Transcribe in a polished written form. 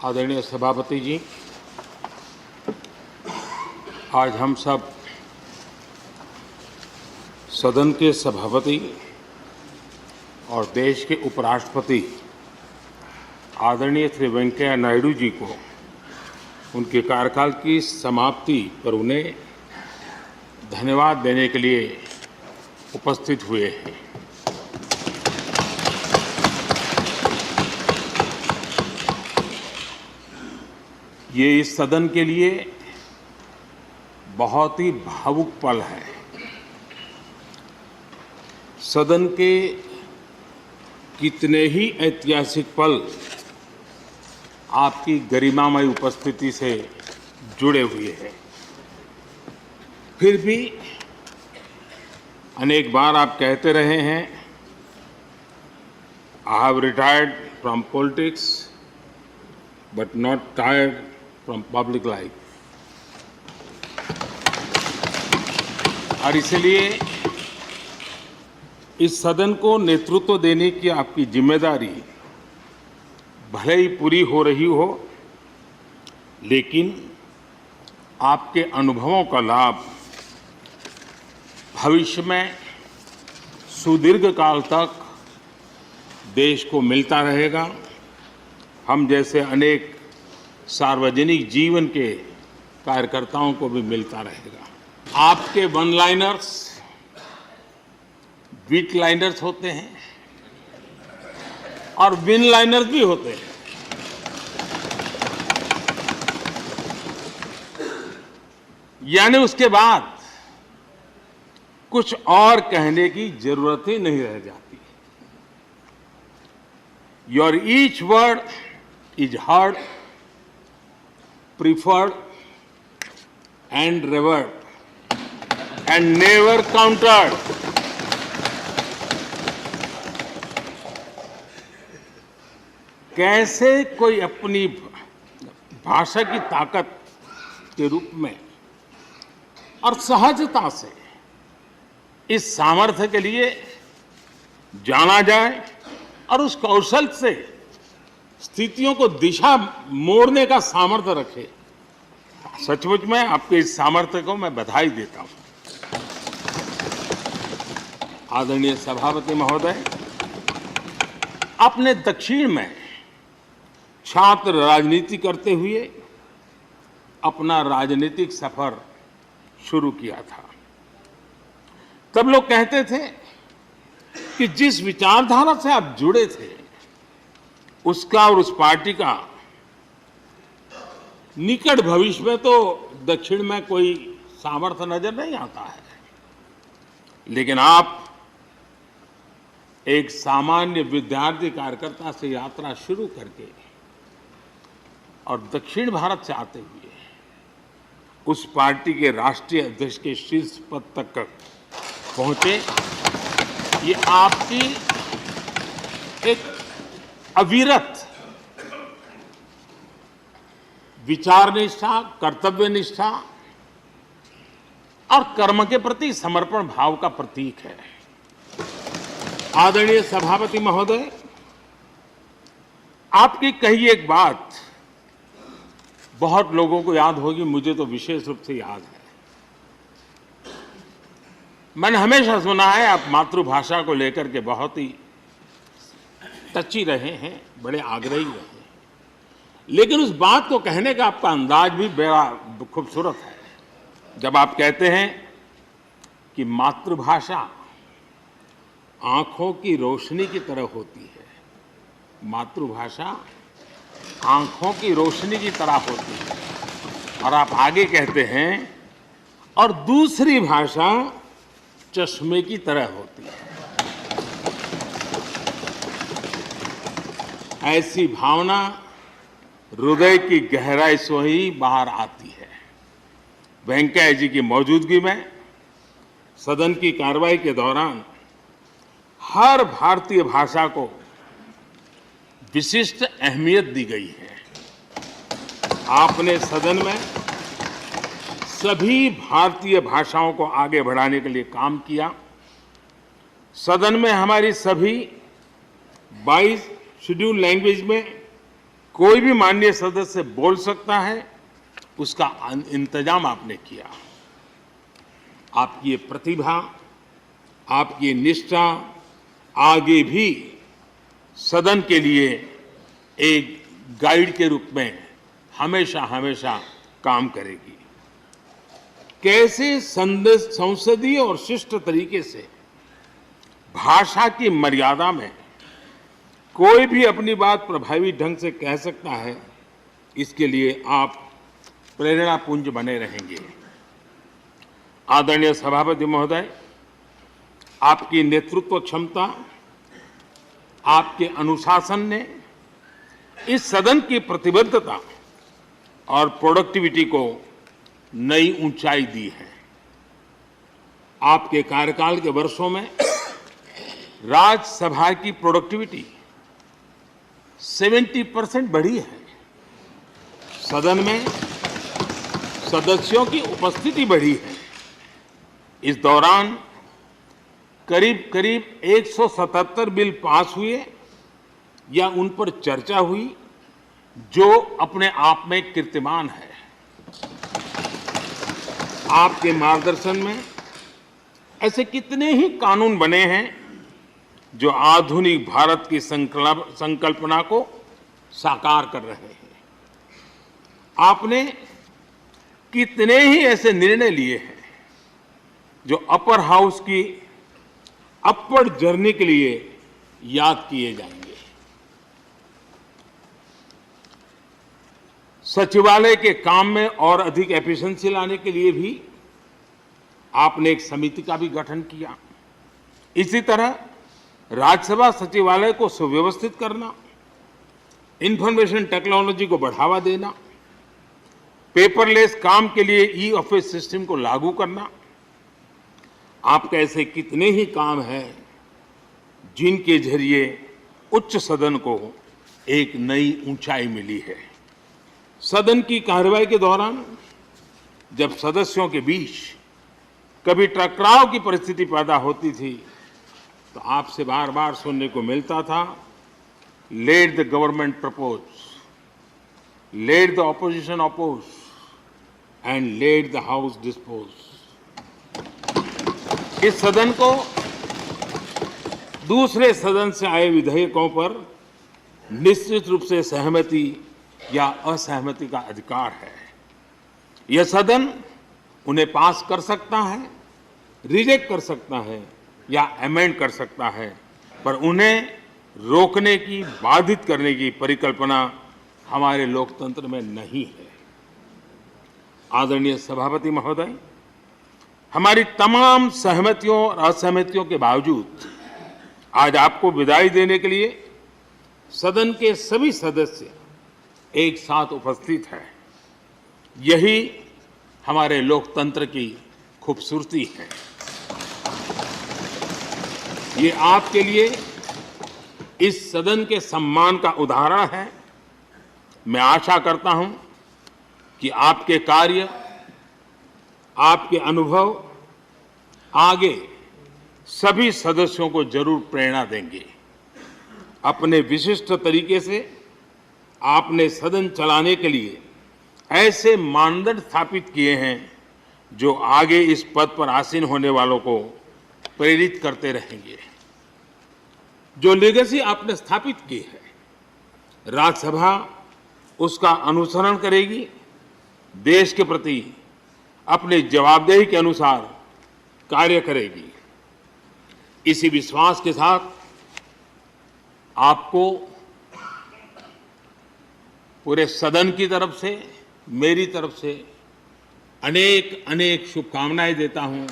आदरणीय सभापति जी, आज हम सब सदन के सभापति और देश के उपराष्ट्रपति आदरणीय श्री वेंकैया नायडू जी को उनके कार्यकाल की समाप्ति पर उन्हें धन्यवाद देने के लिए उपस्थित हुए हैं। ये इस सदन के लिए बहुत ही भावुक पल है। सदन के कितने ही ऐतिहासिक पल आपकी गरिमामय उपस्थिति से जुड़े हुए हैं। फिर भी अनेक बार आप कहते रहे हैं, I have retired from politics but not tired from public life. और इसलिए इस सदन को नेतृत्व देने की आपकी जिम्मेदारी भले ही पूरी हो रही हो, लेकिन आपके अनुभवों का लाभ भविष्य में सुदीर्घ काल तक देश को मिलता रहेगा। हम जैसे अनेक सार्वजनिक जीवन के कार्यकर्ताओं को भी मिलता रहेगा। आपके वन लाइनर्स बीट लाइनर्स होते हैं और विन लाइनर्स भी होते हैं। यानी उसके बाद कुछ और कहने की जरूरत ही नहीं रह जाती। Your each word is heard, preferred and revered and never countered. कैसे कोई अपनी भाषा की ताकत के रूप में और सहजता से इस सामर्थ्य के लिए जाना जाए और उस कौशल से स्थितियों को दिशा मोड़ने का सामर्थ्य रखे। सचमुच में आपके इस सामर्थ्य को मैं बधाई देता हूं। आदरणीय सभापति महोदय, आपने दक्षिण में छात्र राजनीति करते हुए अपना राजनीतिक सफर शुरू किया था। तब लोग कहते थे कि जिस विचारधारा से आप जुड़े थे उसका और उस पार्टी का निकट भविष्य में तो दक्षिण में कोई सामर्थ्य नजर नहीं आता है। लेकिन आप एक सामान्य विद्यार्थी कार्यकर्ता से यात्रा शुरू करके और दक्षिण भारत से आते हुए उस पार्टी के राष्ट्रीय अध्यक्ष के शीर्ष पद तक पहुंचे। ये आपकी एक अविरत विचार निष्ठा, कर्तव्य निष्ठा और कर्म के प्रति समर्पण भाव का प्रतीक है। आदरणीय सभापति महोदय, आपकी कही एक बात बहुत लोगों को याद होगी, मुझे तो विशेष रूप से याद है। मैंने हमेशा सुना है आप मातृभाषा को लेकर के बहुत ही टची रहे हैं, बड़े आग्रही रहे हैं। लेकिन उस बात को कहने का आपका अंदाज भी बड़ा खूबसूरत है। जब आप कहते हैं कि मातृभाषा आंखों की रोशनी की तरह होती है, मातृभाषा आंखों की रोशनी की तरह होती है, और आप आगे कहते हैं और दूसरी भाषा चश्मे की तरह होती है। ऐसी भावना हृदय की गहराई से ही बाहर आती है। वेंकैया जी की मौजूदगी में सदन की कार्रवाई के दौरान हर भारतीय भाषा को विशिष्ट अहमियत दी गई है। आपने सदन में सभी भारतीय भाषाओं को आगे बढ़ाने के लिए काम किया। सदन में हमारी सभी 22 शेड्यूल लैंग्वेज में कोई भी माननीय सदस्य बोल सकता है, उसका इंतजाम आपने किया। आपकी ये प्रतिभा, आपकी ये निष्ठा आगे भी सदन के लिए एक गाइड के रूप में हमेशा हमेशा काम करेगी। कैसे संसदीय और शिष्ट तरीके से भाषा की मर्यादा में कोई भी अपनी बात प्रभावी ढंग से कह सकता है, इसके लिए आप प्रेरणापुंज बने रहेंगे। आदरणीय सभापति महोदय, आपकी नेतृत्व क्षमता, आपके अनुशासन ने इस सदन की प्रतिबद्धता और प्रोडक्टिविटी को नई ऊंचाई दी है। आपके कार्यकाल के वर्षों में राज्यसभा की प्रोडक्टिविटी 70% बढ़ी है। सदन में सदस्यों की उपस्थिति बढ़ी है। इस दौरान करीब करीब 177 बिल पास हुए या उन पर चर्चा हुई, जो अपने आप में कीर्तिमान है। आपके मार्गदर्शन में ऐसे कितने ही कानून बने हैं जो आधुनिक भारत की संकल्पना को साकार कर रहे हैं। आपने कितने ही ऐसे निर्णय लिए हैं जो अपर हाउस की अपवर्ड जर्नी के लिए याद किए जाएंगे। सचिवालय के काम में और अधिक एफिशिएंसी लाने के लिए भी आपने एक समिति का भी गठन किया। इसी तरह राज्यसभा सचिवालय को सुव्यवस्थित करना, इंफॉर्मेशन टेक्नोलॉजी को बढ़ावा देना, पेपरलेस काम के लिए ई ऑफिस सिस्टम को लागू करना, आपके ऐसे कितने ही काम हैं जिनके जरिए उच्च सदन को एक नई ऊंचाई मिली है। सदन की कार्रवाई के दौरान जब सदस्यों के बीच कभी टकराव की परिस्थिति पैदा होती थी, तो आपसे बार बार सुनने को मिलता था, let the government propose, let the opposition oppose and let the house dispose. इस सदन को दूसरे सदन से आए विधेयकों पर निश्चित रूप से सहमति या असहमति का अधिकार है। यह सदन उन्हें पास कर सकता है, रिजेक्ट कर सकता है या अमेंड कर सकता है, पर उन्हें रोकने की, बाधित करने की परिकल्पना हमारे लोकतंत्र में नहीं है। आदरणीय सभापति महोदय, हमारी तमाम सहमतियों और असहमतियों के बावजूद आज आपको विदाई देने के लिए सदन के सभी सदस्य एक साथ उपस्थित हैं। यही हमारे लोकतंत्र की खूबसूरती है। ये आपके लिए इस सदन के सम्मान का उदाहरण है। मैं आशा करता हूं कि आपके कार्य, आपके अनुभव आगे सभी सदस्यों को जरूर प्रेरणा देंगे। अपने विशिष्ट तरीके से आपने सदन चलाने के लिए ऐसे मानदंड स्थापित किए हैं जो आगे इस पद पर आसीन होने वालों को प्रेरित करते रहेंगे। जो लेगेसी आपने स्थापित की है, राज्यसभा उसका अनुसरण करेगी, देश के प्रति अपने जवाबदेही के अनुसार कार्य करेगी। इसी विश्वास के साथ आपको पूरे सदन की तरफ से, मेरी तरफ से अनेक अनेक शुभकामनाएं देता हूं।